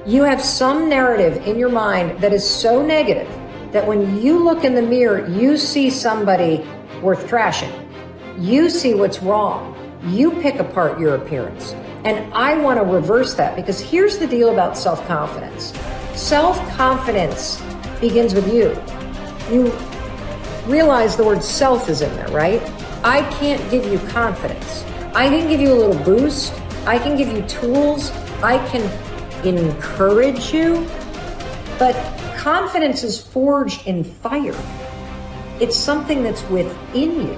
You have some narrative in your mind that is so negative that when you look in the mirror, you see somebody worth trashing. You see what's wrong. You pick apart your appearance. And I want to reverse that, because here's the deal about self-confidence. Self-confidence begins with you. You realize the word self is in there, right? I can't give you confidence. I can give you a little boost. I can give you tools. I can encourage you. But confidence is forged in fire. It's something that's within you.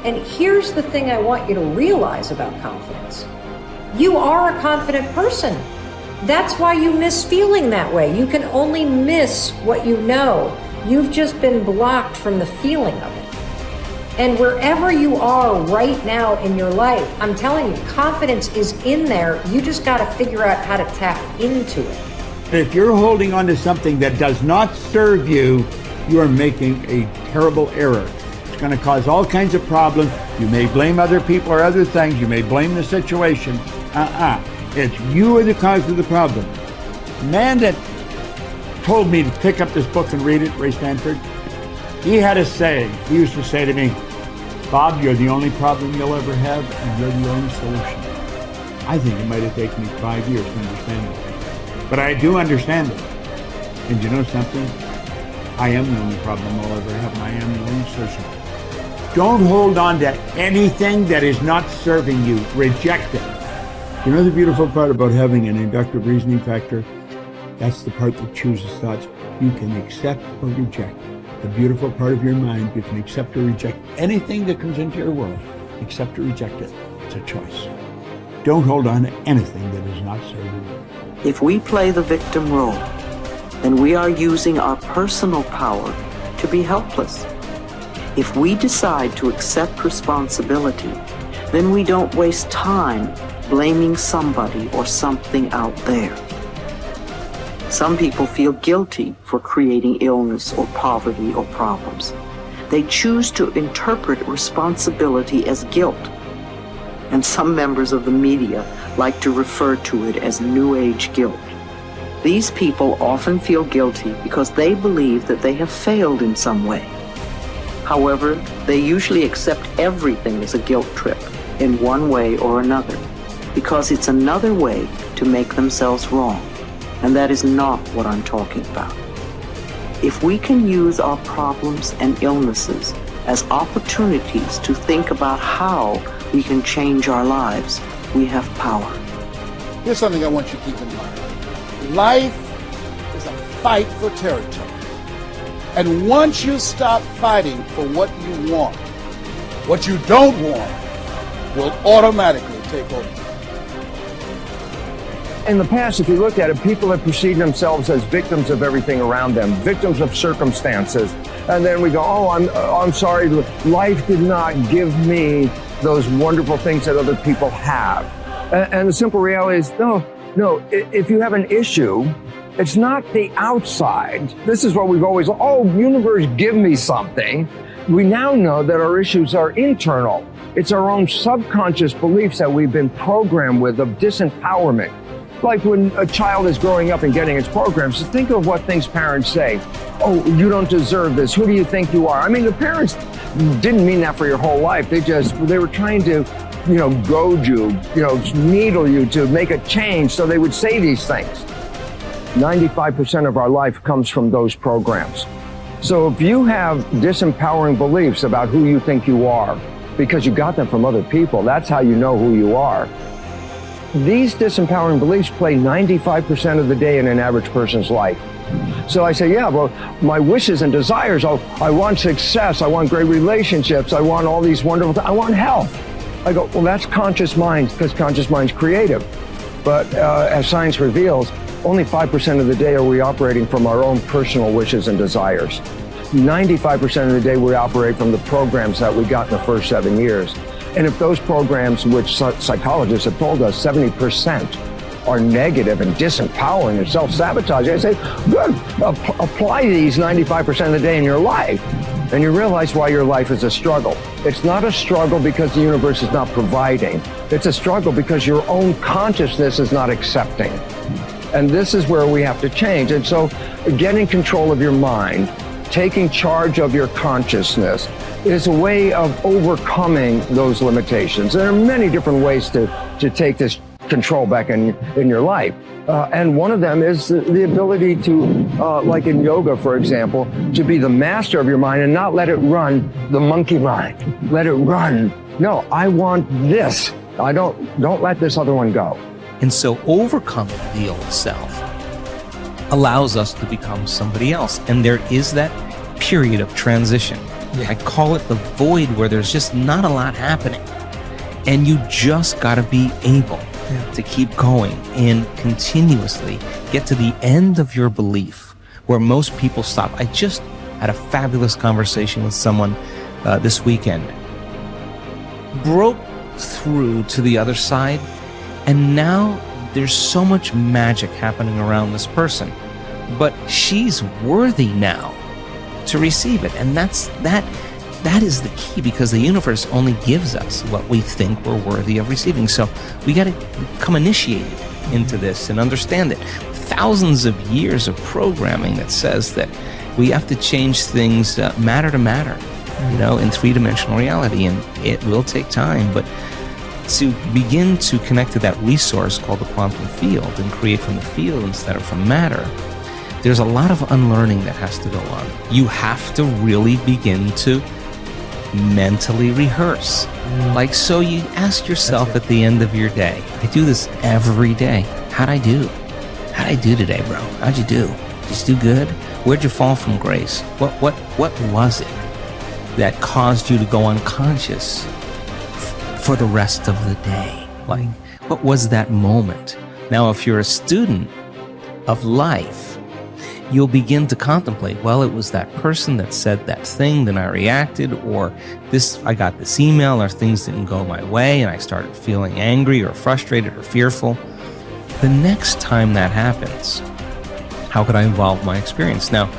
And here's the thing I want you to realize about confidence. You are a confident person. That's why you miss feeling that way. You can only miss what you know. You've just been blocked from the feeling of it. And wherever you are right now in your life, I'm telling you, confidence is in there. You just got to figure out how to tap into it. If you're holding on to something that does not serve you, you are making a terrible error. It's going to cause all kinds of problems. You may blame other people or other things. You may blame the situation. It's you are the cause of the problem. The man that told me to pick up this book and read it, Ray Stanford, he had a saying. He used to say to me, Bob, you're the only problem you'll ever have, and you're the only solution. I think it might have taken me 5 years to understand it. But I do understand it. And you know something? I am the only problem I'll ever have, and I am the only solution. Don't hold on to anything that is not serving you. Reject it. You know the beautiful part about having an inductive reasoning factor? That's the part that chooses thoughts. You can accept or reject. The beautiful part of your mind, you can accept or reject anything that comes into your world. Accept or reject it. It's a choice. Don't hold on to anything that is not serving you. If we play the victim role, then we are using our personal power to be helpless. If we decide to accept responsibility, then we don't waste time blaming somebody or something out there. Some people feel guilty for creating illness or poverty or problems. They choose to interpret responsibility as guilt. And some members of the media like to refer to it as New Age guilt. These people often feel guilty because they believe that they have failed in some way. However, they usually accept everything as a guilt trip in one way or another, because it's another way to make themselves wrong. And that is not what I'm talking about. If we can use our problems and illnesses as opportunities to think about how we can change our lives, we have power. Here's something I want you to keep in mind. Life is a fight for territory. And once you stop fighting for what you want, what you don't want will automatically take over. In the past, if you look at it, people have perceived themselves as victims of everything around them, victims of circumstances. And then we go, I'm sorry, life did not give me those wonderful things that other people have. And the simple reality is, no, if you have an issue, it's not the outside. This is what we've always, universe, give me something. We now know that our issues are internal. It's our own subconscious beliefs that we've been programmed with of disempowerment. Like when a child is growing up and getting its programs, so think of what things parents say. Oh, you don't deserve this. Who do you think you are? I mean, the parents didn't mean that for your whole life. They were trying to, goad you, needle you to make a change. So they would say these things. 95% of our life comes from those programs. So if you have disempowering beliefs about who you think you are, because you got them from other people, that's how you know who you are. These disempowering beliefs play 95% of the day in an average person's life. So I say, my wishes and desires, I want success, I want great relationships, I want all these wonderful things, I want health. I go, that's conscious mind, because conscious mind's creative. But as science reveals, only 5% of the day are we operating from our own personal wishes and desires. 95% of the day we operate from the programs that we got in the first 7 years. And if those programs, which psychologists have told us 70% are negative and disempowering and self-sabotaging, I say, good, apply these 95% of the day in your life, and you realize why your life is a struggle. It's not a struggle because the universe is not providing. It's a struggle because your own consciousness is not accepting. And this is where we have to change. And so getting control of your mind, taking charge of your consciousness is a way of overcoming those limitations. There are many different ways to take this control back in your life. And one of them is the ability to, like in yoga, for example, to be the master of your mind and not let it run the monkey mind. Let it run. No, I want this. Don't let this other one go. And so overcoming the old self allows us to become somebody else. And there is that period of transition. Yeah. I call it the void, where there's just not a lot happening. And you just got to be able to keep going and continuously get to the end of your belief, where most people stop. I just had a fabulous conversation with someone this weekend. Broke through to the other side, and now there's so much magic happening around this person, but she's worthy now to receive it. And that is the key, because the universe only gives us what we think we're worthy of receiving. So we got to become initiated into this and understand it. Thousands of years of programming that says that we have to change things matter to matter, in three-dimensional reality, and it will take time. But to begin to connect to that resource called the quantum field and create from the field instead of from matter, there's a lot of unlearning that has to go on. You have to really begin to mentally rehearse. So you ask yourself at the end of your day, I do this every day. How'd I do? How'd I do today, bro? How'd you do? Did you do good? Where'd you fall from grace? What was it that caused you to go unconscious for the rest of the day? What was that moment? Now, if you're a student of life, you'll begin to contemplate, well, it was that person that said that thing, then I reacted, or I got this email, or things didn't go my way, and I started feeling angry or frustrated or fearful. The next time that happens, how could I evolve my experience? Now,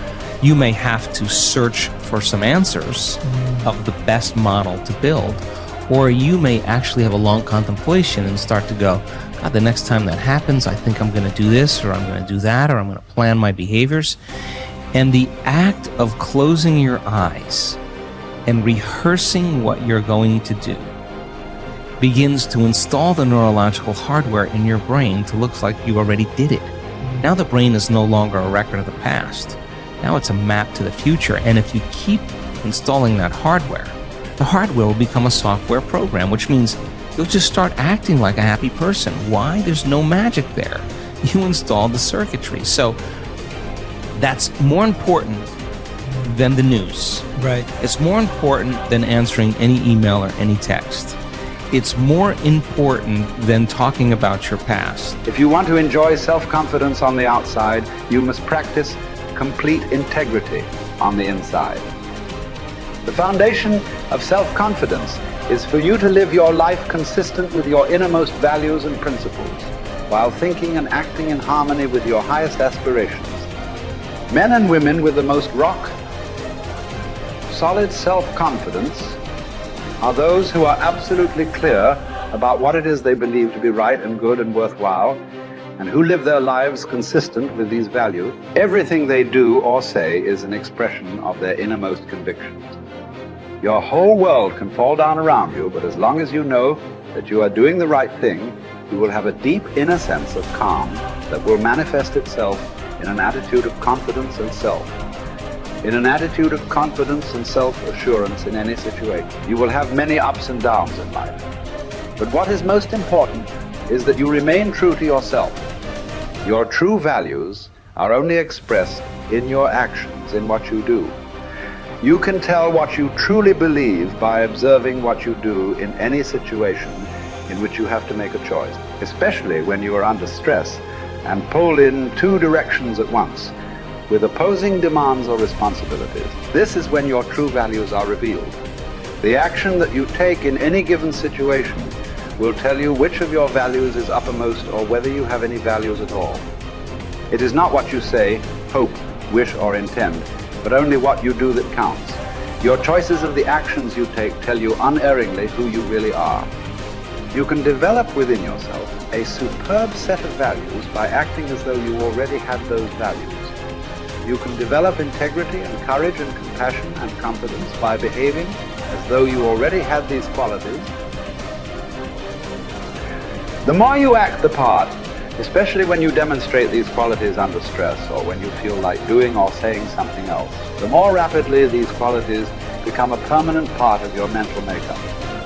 you may have to search for some answers of the best model to build, or you may actually have a long contemplation and start to go, God, the next time that happens, I think I'm going to do this, or I'm going to do that, or I'm going to plan my behaviors. And the act of closing your eyes and rehearsing what you're going to do begins to install the neurological hardware in your brain to look like you already did it. Now the brain is no longer a record of the past. Now it's a map to the future. And if you keep installing that hardware, the hardware will become a software program, which means you'll just start acting like a happy person. Why? There's no magic there. You installed the circuitry. So that's more important than the news. Right. It's more important than answering any email or any text. It's more important than talking about your past. If you want to enjoy self-confidence on the outside, you must practice complete integrity on the inside. The foundation of self-confidence is for you to live your life consistent with your innermost values and principles, while thinking and acting in harmony with your highest aspirations. Men and women with the most solid self-confidence are those who are absolutely clear about what it is they believe to be right and good and worthwhile, and who live their lives consistent with these values. Everything they do or say is an expression of their innermost convictions. Your whole world can fall down around you, but as long as you know that you are doing the right thing, you will have a deep inner sense of calm that will manifest itself in an attitude of confidence and self. In an attitude of confidence and self-assurance in any situation. You will have many ups and downs in life. But what is most important is that you remain true to yourself. Your true values are only expressed in your actions, in what you do. You can tell what you truly believe by observing what you do in any situation in which you have to make a choice, especially when you are under stress and pulled in two directions at once, with opposing demands or responsibilities. This is when your true values are revealed. The action that you take in any given situation will tell you which of your values is uppermost or whether you have any values at all. It is not what you say, hope, wish, or intend, but only what you do that counts. Your choices of the actions you take tell you unerringly who you really are. You can develop within yourself a superb set of values by acting as though you already had those values. You can develop integrity and courage and compassion and confidence by behaving as though you already had these qualities. The more you act the part, especially when you demonstrate these qualities under stress or when you feel like doing or saying something else, the more rapidly these qualities become a permanent part of your mental makeup.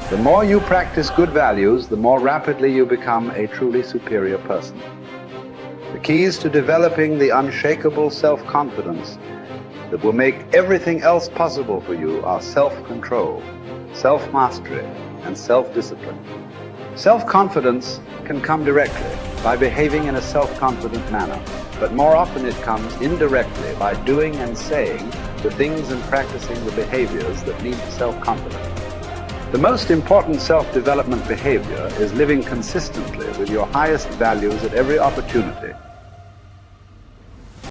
The more you practice good values, the more rapidly you become a truly superior person. The keys to developing the unshakable self-confidence that will make everything else possible for you are self-control, self-mastery, and self-discipline. Self-confidence can come directly by behaving in a self-confident manner, but more often it comes indirectly by doing and saying the things and practicing the behaviors that lead to self-confidence. The most important self-development behavior is living consistently with your highest values at every opportunity